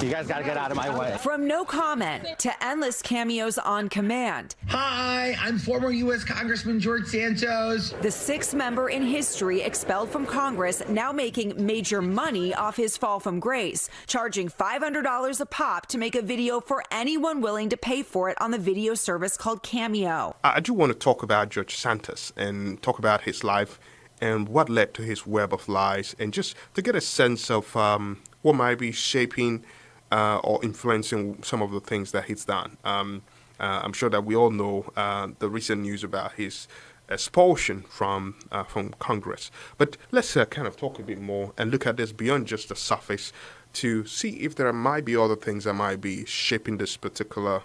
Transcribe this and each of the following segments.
You guys got to get out of my way. From no comment to endless cameos on command, Hi, I'm former U.S. Congressman George Santos. the sixth member in history expelled from Congress now making major money off his fall from grace, charging $500 a pop to make a video for anyone willing to pay for it on the video service called Cameo. I do want to talk about George Santos and talk about his life and what led to his web of lies, and just to get a sense of what might be shaping or influencing some of the things that he's done. I'm sure that we all know the recent news about his expulsion from Congress. But let's kind of talk a bit more and look at this beyond just the surface to see if there might be other things that might be shaping this particular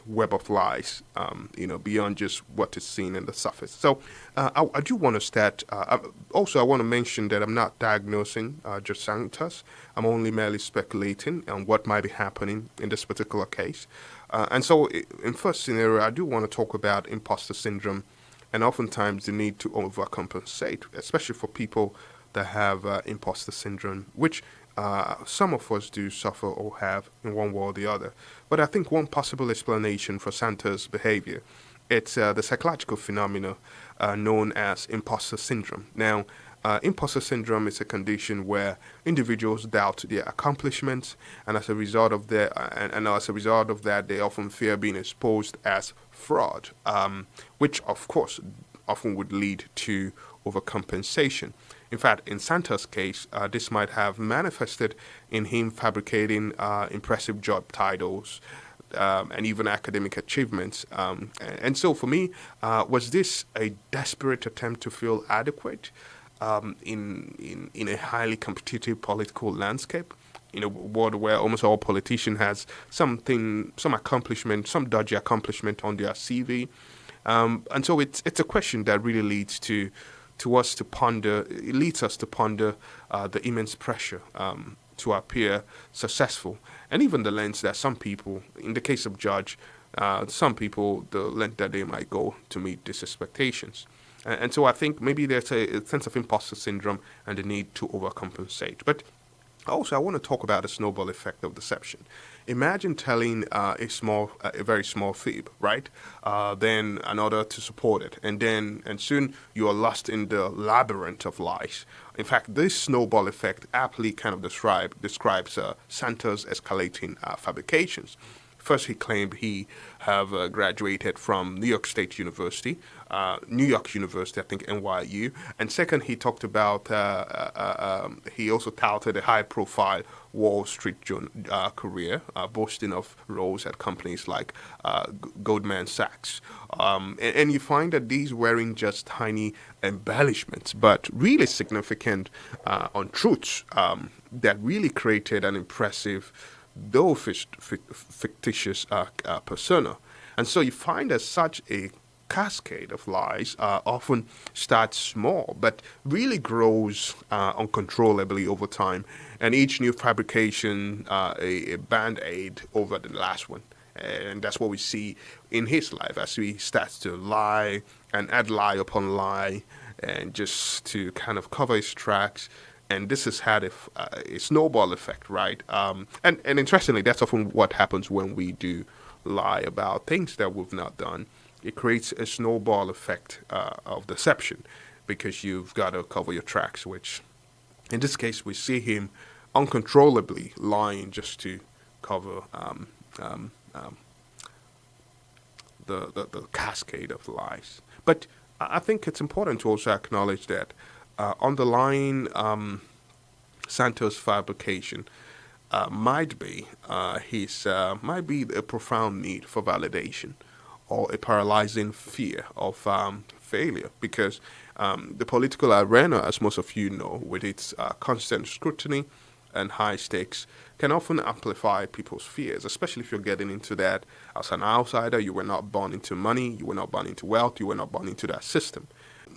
web of lies, beyond just what is seen in the surface. So I do want to start. Also, I want to mention that I'm not diagnosing George Santos. I'm only merely speculating on what might be happening in this particular case. And so in first scenario, I do want to talk about imposter syndrome and oftentimes the need to overcompensate, especially for people that have imposter syndrome, which some of us do suffer or have in one way or the other. But I think one possible explanation for Santos' behavior, it's the psychological phenomena known as imposter syndrome. Now, imposter syndrome is a condition where individuals doubt their accomplishments, and as a result of that, they often fear being exposed as fraud, which of course often would lead to overcompensation. In fact, in Santos' case, this might have manifested in him fabricating impressive job titles and even academic achievements. And so for me, was this a desperate attempt to feel adequate in a highly competitive political landscape? In a world where almost all politician has some accomplishment, some dodgy accomplishment on their CV. And so it's a question that really leads us to ponder the immense pressure to appear successful, and even the lengths that some people, in the case of Judge, the length that they might go to meet these expectations. And so I think maybe there's a sense of imposter syndrome and the need to overcompensate. But also, I want to talk about the snowball effect of deception. Imagine telling a very small fib, right? Then another to support it, and soon you are lost in the labyrinth of lies. In fact, this snowball effect aptly kind of describes Santos' escalating fabrications. First, he claimed he have graduated from New York State University, New York University, I think NYU. And second, he talked about, he also touted a high-profile Wall Street career, boasting of roles at companies like Goldman Sachs. And you find that these weren't just tiny embellishments, but really significant untruths that really created an impressive, though fictitious persona. And so you find that such a cascade of lies often starts small, but really grows uncontrollably over time. And each new fabrication, a band-aid over the last one. And that's what we see in his life as he starts to lie and add lie upon lie, and just to kind of cover his tracks. And this has had a snowball effect, right? And interestingly, that's often what happens when we do lie about things that we've not done. It creates a snowball effect of deception, because you've got to cover your tracks, which in this case, we see him uncontrollably lying just to cover the cascade of lies. But I think it's important to also acknowledge that underlying Santos' fabrication might be a profound need for validation, or a paralyzing fear of failure, because the political arena, as most of you know, with its constant scrutiny and high stakes, can often amplify people's fears, especially if you're getting into that as an outsider. You were not born into money, you were not born into wealth, you were not born into that system.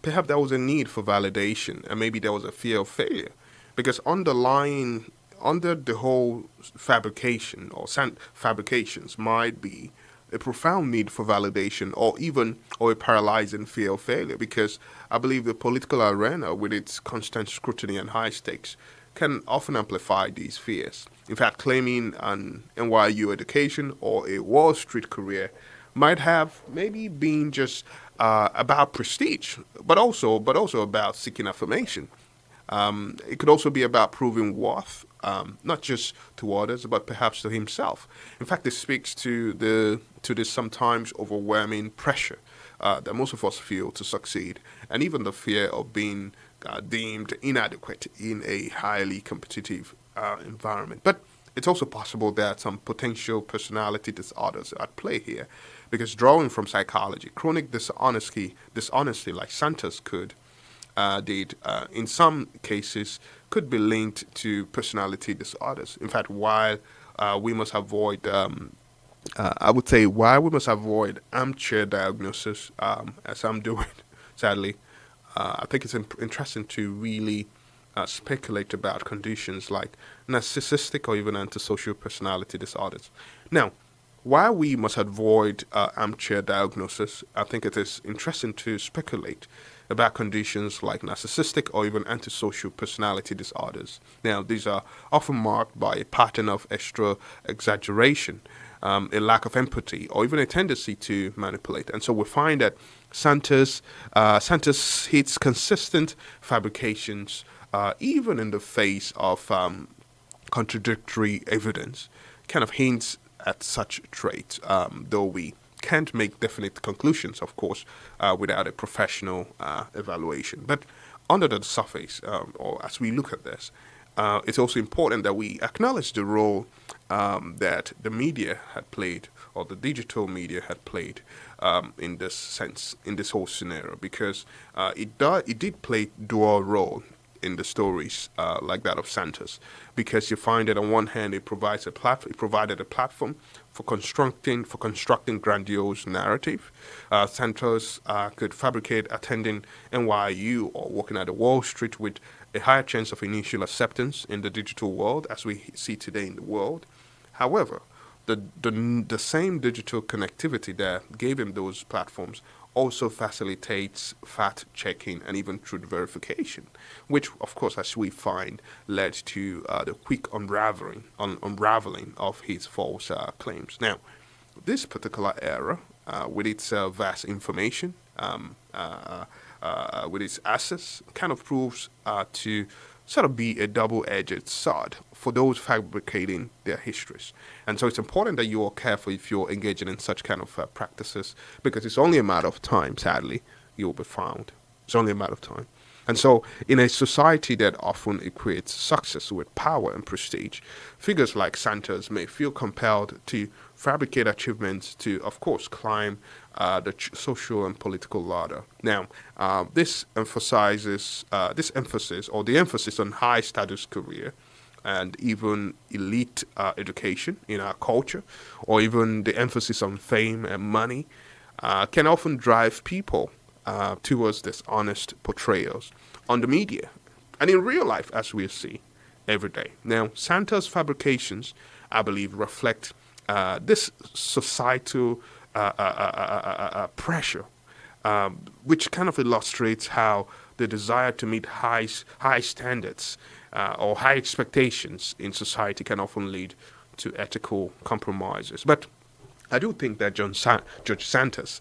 Perhaps there was a need for validation, and maybe there was a fear of failure, because under the whole fabrication or fabrications might be a profound need for validation, or a paralyzing fear of failure, because I believe the political arena, with its constant scrutiny and high stakes, can often amplify these fears. In fact, claiming an NYU education or a Wall Street career might have maybe been just about prestige, but also about seeking affirmation. It could also be about proving worth, not just to others, but perhaps to himself. In fact, this speaks to this sometimes overwhelming pressure that most of us feel to succeed, and even the fear of being deemed inadequate in a highly competitive environment. But it's also possible that some potential personality disorders are at play here, because drawing from psychology, chronic dishonesty like Santos did, in some cases, could be linked to personality disorders. In fact, while we must avoid, I would say, while we must avoid armchair diagnosis, as I'm doing, sadly, I think it's interesting to really speculate about conditions like narcissistic or even antisocial personality disorders. Now, while we must avoid armchair diagnosis, I think it is interesting to speculate about conditions like narcissistic or even antisocial personality disorders. Now, these are often marked by a pattern of extra exaggeration, a lack of empathy, or even a tendency to manipulate. And so we find that Santos hits consistent fabrications, even in the face of contradictory evidence, kind of hints at such traits, though we can't make definite conclusions, of course, without a professional evaluation. But under the surface, or as we look at this, it's also important that we acknowledge the role that the media had played, or the digital media had played, in this sense, in this whole scenario, because it did play dual role in the stories like that of Santos, because you find that on one hand it provided a platform for constructing grandiose narrative. Santos could fabricate attending NYU or working at the Wall Street with a higher chance of initial acceptance in the digital world as we see today in the world. However, the same digital connectivity that gave him those platforms also facilitates fact-checking and even truth verification, which, of course, as we find, led to the quick unraveling of his false claims. Now, this particular era, with its vast information, with its access, kind of proves to sort of be a double-edged sword for those fabricating their histories. And so it's important that you are careful if you're engaging in such kind of practices, because it's only a matter of time, sadly, you'll be found. It's only a matter of time. And so in a society that often equates success with power and prestige, figures like Santos may feel compelled to fabricate achievements to, of course, climb the social and political ladder. Now, this emphasis on high status career and even elite education in our culture, or even the emphasis on fame and money, can often drive people towards dishonest portrayals on the media and in real life, as we see every day. Now, Santos' fabrications, I believe, reflect this societal pressure, which kind of illustrates how the desire to meet high standards or high expectations in society can often lead to ethical compromises. But I do think that George Santos,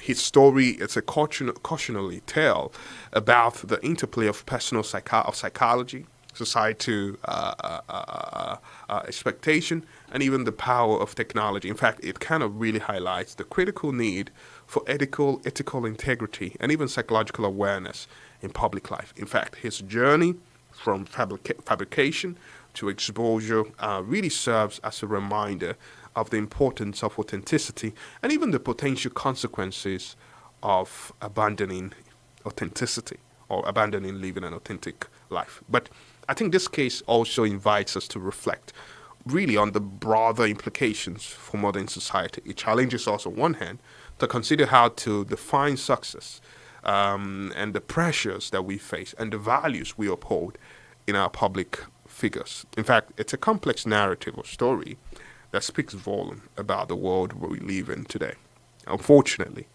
his story is a cautionary tale about the interplay of personal psychology, societal expectation, and even the power of technology. In fact, it kind of really highlights the critical need for ethical integrity and even psychological awareness in public life. In fact, his journey from fabrication to exposure really serves as a reminder of the importance of authenticity and even the potential consequences of abandoning authenticity or abandoning living an authentic life. But I think this case also invites us to reflect really on the broader implications for modern society. It challenges us on one hand to consider how to define success and the pressures that we face and the values we uphold in our public figures. In fact, it's a complex narrative or story that speaks volume about the world we live in today. Unfortunately,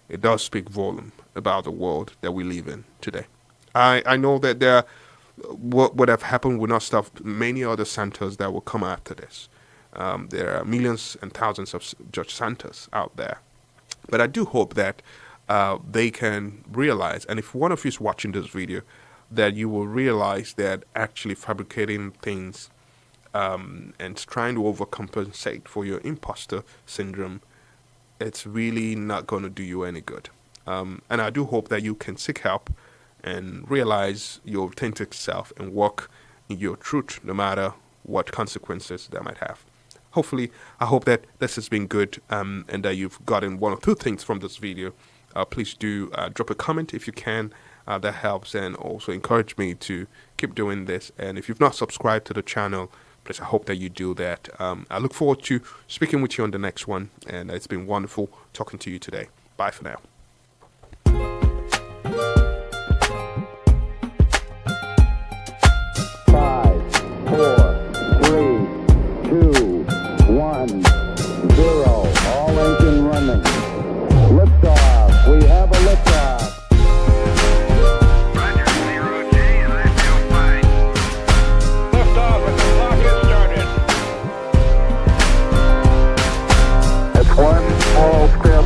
it does speak volume about the world that we live in today. I know that there are what would have happened would not stop many other Santos that will come after this. There are millions and thousands of George Santos out there. But I do hope that they can realize, and if one of you is watching this video, that you will realize that actually fabricating things and trying to overcompensate for your imposter syndrome, it's really not going to do you any good. And I do hope that you can seek help and realize your authentic self and walk in your truth, no matter what consequences that might have. Hopefully, I hope that this has been good and that you've gotten one or two things from this video. Please do drop a comment if you can. That helps, and also encourage me to keep doing this. And if you've not subscribed to the channel, please, I hope that you do that. I look forward to speaking with you on the next one, and it's been wonderful talking to you today. Bye for now. 5, 4, 3, 2, 1, 0. All engine running. Liftoff. We have a liftoff. Roger, 0G, and I feel fine. Liftoff and the clock has started. It's one small step